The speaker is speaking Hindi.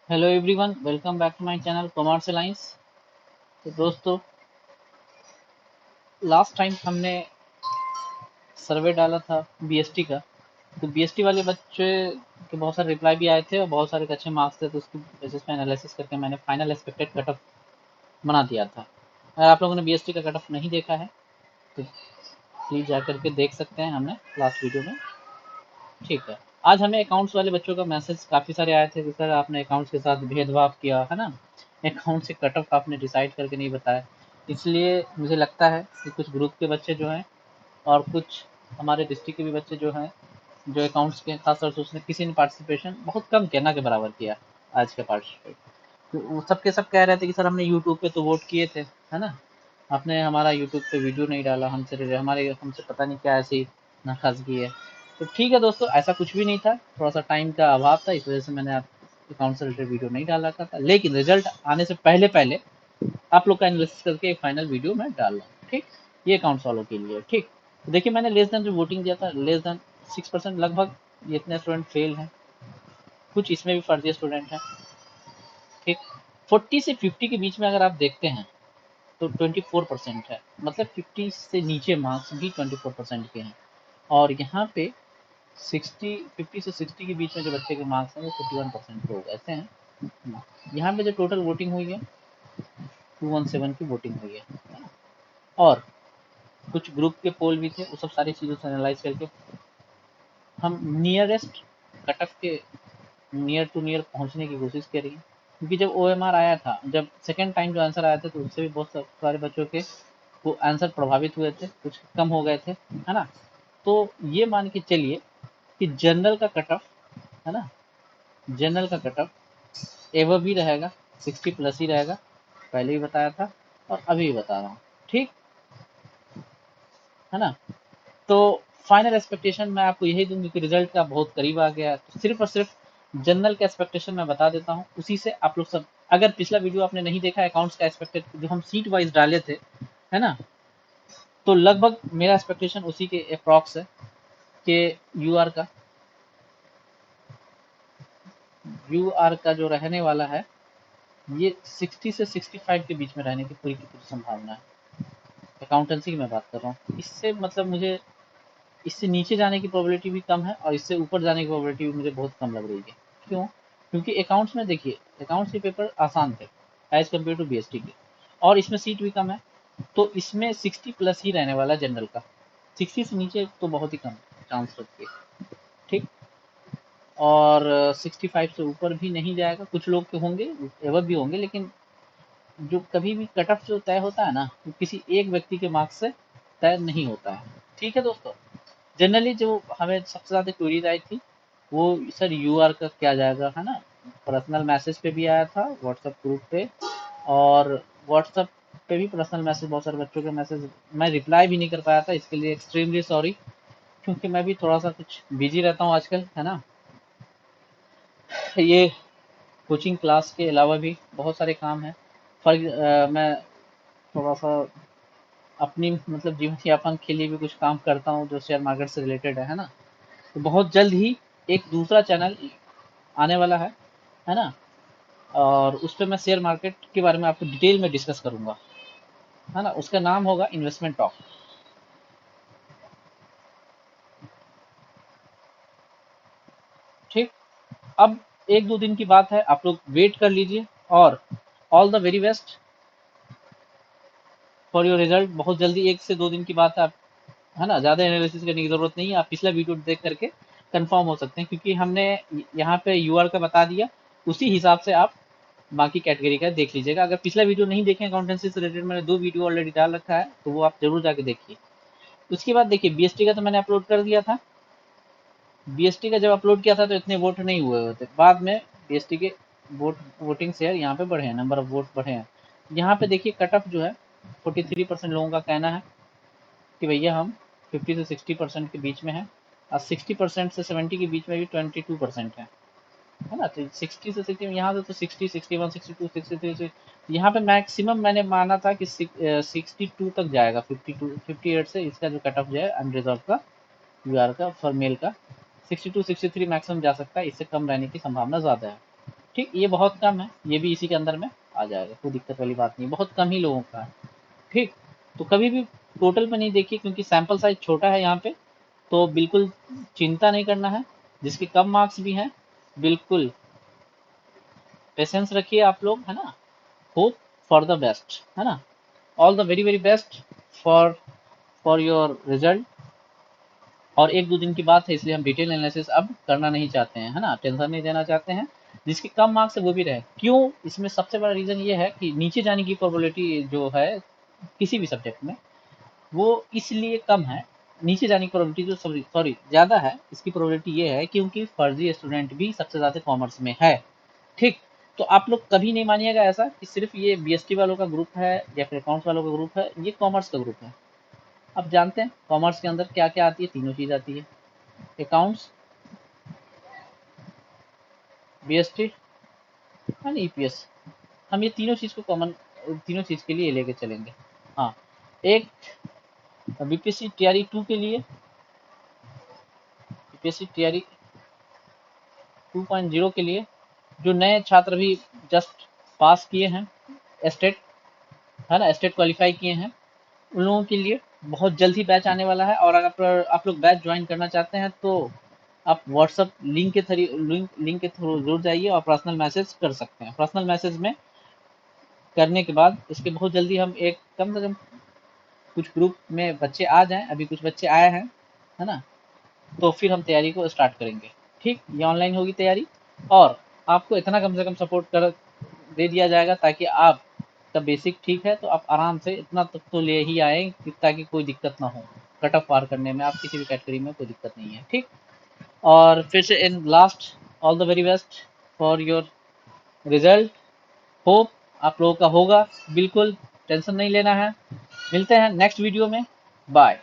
Hello everyone, welcome back to my channel Commerce Alliance. तो दोस्तों, लास्ट टाइम हमने सर्वे डाला था बीएसटी का। तो बीएसटी वाले बच्चे के बहुत सारे रिप्लाई भी आए थे और बहुत सारे अच्छे मार्क्स थे, तो उसकी बेसिस पे एनालिसिस करके मैंने फाइनल एक्सपेक्टेड कट ऑफ बना दिया था। अगर आप लोगों ने बीएसटी का कट ऑफ नहीं देखा है तो प्लीज़ जा करके देख सकते हैं, हमने लास्ट वीडियो में। ठीक है। आज हमें अकाउंट्स वाले बच्चों का मैसेज काफ़ी सारे आए थे कि सर आपने अकाउंट्स के साथ भेदभाव किया है ना, अकाउंट से कट ऑफ आपने डिसाइड करके नहीं बताया। इसलिए मुझे लगता है कि कुछ ग्रुप के बच्चे जो हैं और कुछ हमारे डिस्ट्रिक्ट के भी बच्चे जो हैं, जो अकाउंट्स के खास तौर से उसने किसी ने पार्टिसिपेशन बहुत कम किया, ना के बराबर किया आज का पार्टिसिपेट। तो वो सब के सब कह रहे थे कि सर हमने यूट्यूब पे तो वोट किए थे, है ना, आपने हमारा यूट्यूब पे वीडियो नहीं डाला, हमसे पता नहीं क्या ऐसी नाराजगी है। तो ठीक है दोस्तों, ऐसा कुछ भी नहीं था, थोड़ा सा टाइम का अभाव था, इस वजह से मैंने आप अकाउंट से रिलेटेड वीडियो नहीं डाला था, लेकिन रिजल्ट आने से पहले पहले आप लोग का एनालिसिस करके एक फाइनल वीडियो मैं डाल रहा हूँ। ठीक, ये अकाउंट्स वालों के लिए। ठीक, तो देखिए मैंने लेस देन जो वोटिंग दिया था, लेस देन 6% लगभग, ये इतने स्टूडेंट फेल हैं, कुछ इसमें भी फर्जी स्टूडेंट हैं। ठीक, 40 से 50 के बीच में अगर आप देखते हैं तो 24% है, मतलब 50 से नीचे मार्क्स भी 24% के हैं। और यहाँ पे 50 से 60 के बीच में जो बच्चे के मार्क्स हैं वो 51% लोग ऐसे हैं। यहाँ पे जो टोटल वोटिंग हुई है 217 की वोटिंग हुई है ना? और कुछ ग्रुप के पोल भी थे, वो सब सारी चीज़ों से एनालाइज करके हम नियरेस्ट कट ऑफ के नियर टू नियर पहुंचने की कोशिश करी। क्योंकि जब ओएमआर आया था, जब सेकेंड टाइम जो आंसर आया था, तो उससे भी बहुत सारे बच्चों के वो आंसर प्रभावित हुए थे, कुछ कम हो गए थे, है ना। तो ये मान के चलिए कि जनरल का कट ऑफ, है ना, जनरल का कट ऑफ एवर भी रहेगा, 60 प्लस ही रहेगा, पहले ही बताया था और अभी भी बता रहा हूँ। ठीक है ना। तो फाइनल एक्सपेक्टेशन मैं आपको यही दूंगी कि रिजल्ट का बहुत करीब आ गया है, तो सिर्फ और सिर्फ जनरल का एक्सपेक्टेशन मैं बता देता हूँ, उसी से आप लोग सब, अगर पिछला वीडियो आपने नहीं देखा अकाउंट्स का एक्सपेक्टेड जो हम सीट वाइज डाले थे, है ना, तो लगभग मेरा एक्सपेक्टेशन उसी के अप्रॉक्स है कि यूआर का यूआर का जो रहने वाला है ये 60 से 65 के बीच में रहने की पूरी संभावना है। अकाउंटेंसी की मैं बात कर रहा हूँ, इससे मतलब मुझे इससे नीचे जाने की प्रोबेबिलिटी भी कम है और इससे ऊपर जाने की प्रोबेबिलिटी भी मुझे बहुत कम लग रही है। क्यों? क्योंकि अकाउंट्स में देखिए, अकाउंट्स के पेपर आसान थे एज कम्पेयर टू बीएसटी के, और इसमें सीट भी कम है, तो इसमें 60 प्लस ही रहने वाला जनरल का, 60 से नीचे तो बहुत ही कम चांस रखिए। ठीक, और 65 से ऊपर भी नहीं जाएगा, कुछ लोग के होंगे, एवर भी होंगे, लेकिन जो कभी भी कट ऑफ जो तय होता है ना, वो किसी एक व्यक्ति के मार्क्स से तय नहीं होता है। ठीक है दोस्तों, जनरली जो हमें सबसे ज़्यादा क्वेरीज आई थी वो सर यूआर का क्या जाएगा, है ना, पर्सनल मैसेज पे भी आया था, व्हाट्सएप ग्रुप पे, और व्हाट्सएप पे भी पर्सनल मैसेज, बहुत सारे बच्चों के मैसेज मैं रिप्लाई भी नहीं कर पाया था, इसके लिए एक्सट्रीमली सॉरी, क्योंकि मैं भी थोड़ा सा कुछ बिजी रहता हूँ आजकल, है ना। ये कोचिंग क्लास के अलावा भी बहुत सारे काम हैं। मैं थोड़ा सा अपनी मतलब जीवन यापन के लिए भी कुछ काम करता हूँ जो शेयर मार्केट से रिलेटेड है ना। तो बहुत जल्द ही एक दूसरा चैनल आने वाला है ना, और उस पर मैं शेयर मार्केट के बारे में आपको डिटेल में डिस्कस करूंगा, है ना। उसका नाम होगा इन्वेस्टमेंट टॉक। ठीक, अब एक दो दिन की बात है, आप लोग वेट कर लीजिए, और all the very best for your result. बहुत जल्दी, एक से दो दिन की बात है ना, ज़्यादा एनालिसिस करने की ज़रूरत नहीं है, आप पिछला वीडियो देख करके कंफर्म हो सकते हैं, क्योंकि हमने यहाँ पे यूआर का बता दिया, उसी हिसाब से आप बाकी कैटेगरी का देख लीजिएगा। अगर पिछला वीडियो नहीं देखें अकाउंटेंसी से रिलेटेड, मैंने दो वीडियो ऑलरेडी डाल रखा है, तो वो आप जरूर जाके देखिए। उसके बाद देखिए बीएसटी का तो मैंने अपलोड कर दिया था, बीएसटी का जब अपलोड किया था तो इतने वोट नहीं हुए होते, बाद में बीएसटी के वोटिंग शेयर यहाँ पे बढ़े हैं, नंबर ऑफ वोट बढ़े हैं। यहाँ पे देखिए कट ऑफ जो है 43% लोगों का कहना है कि भैया हम 50 से 60% के बीच में है, और 60% से 70 के बीच में भी 22% है ना। तो 60 से 60 में यहाँ से तो 60, 61, 62, 63, यहाँ पे मैक्सिमम मैंने माना था कि 62 तक जाएगा, 52 58 से इसका जो कट ऑफ जो है अनरिजर्व का यूआर का फॉर मेल का 62 63 मैक्सिमम जा सकता है, इससे कम रहने की संभावना ज़्यादा है। ठीक, ये बहुत कम है, ये भी इसी के अंदर में आ जाएगा, कोई दिक्कत वाली बात नहीं, बहुत कम ही लोगों का है। ठीक, तो कभी भी टोटल पे नहीं देखिए, क्योंकि सैंपल साइज छोटा है यहाँ पे, तो बिल्कुल चिंता नहीं करना है। जिसके कम मार्क्स भी हैं, बिल्कुल पेशेंस रखिए आप लोग, है ना। होप फॉर द बेस्ट, है ना। All the very very best for for your result. और एक दो दिन की बात है, इसलिए हम डिटेल एनालिसिस अब करना नहीं चाहते हैं, है ना, टेंशन नहीं देना चाहते हैं। जिसके कम मार्क्स है वो भी रहे, क्यों, इसमें सबसे बड़ा रीजन ये है कि नीचे जाने की प्रोबेबिलिटी जो है किसी भी सब्जेक्ट में, वो इसलिए कम है। नीचे जाने की प्रोबेबिलिटी जो सॉरी सॉरी ज़्यादा है, इसकी प्रोबेबिलिटी ये है क्योंकि फर्जी स्टूडेंट भी सबसे ज़्यादा कॉमर्स में है। ठीक, तो आप लोग कभी नहीं मानिएगा ऐसा कि सिर्फ ये बीएसटी वालों का ग्रुप है या फिर अकाउंट्स वालों का ग्रुप है, ये कॉमर्स का ग्रुप है। अब जानते हैं कॉमर्स के अंदर क्या क्या आती है, तीनों चीज़ आती है, अकाउंट्स, बीएसटी एंड ईपीएस। हम ये तीनों चीज़ को कॉमन, तीनों चीज़ के लिए लेके चलेंगे। हाँ, एक बीपीएससी टीआरई 2 के लिए, बीपीएससी टीआरई 2.0 के लिए जो नए छात्र भी जस्ट पास किए हैं, स्टेट, है ना, स्टेट क्वालिफाई किए हैं, उन लोगों के लिए बहुत जल्द ही बैच आने वाला है। और अगर आप लोग बैच ज्वाइन करना चाहते हैं तो आप व्हाट्सअप लिंक के थ्रू जुड़ जाइए और पर्सनल मैसेज कर सकते हैं। पर्सनल मैसेज में करने के बाद इसके बहुत जल्दी हम एक कम से कम कुछ ग्रुप में बच्चे आ जाएं, अभी कुछ बच्चे आए हैं, है ना, तो फिर हम तैयारी को स्टार्ट करेंगे। ठीक, ये ऑनलाइन होगी तैयारी, और आपको इतना कम से कम सपोर्ट कर दे दिया जाएगा ताकि आप का बेसिक ठीक है तो आप आराम से इतना तक तो ले ही आए ताकि कोई दिक्कत ना हो, कट ऑफ पार करने में आप किसी भी कैटेगरी में कोई दिक्कत नहीं है। ठीक, और फिर से in last, all the very best for your result. Hope आप लोगों का होगा, बिल्कुल टेंशन नहीं लेना है। मिलते हैं नेक्स्ट वीडियो में, बाय।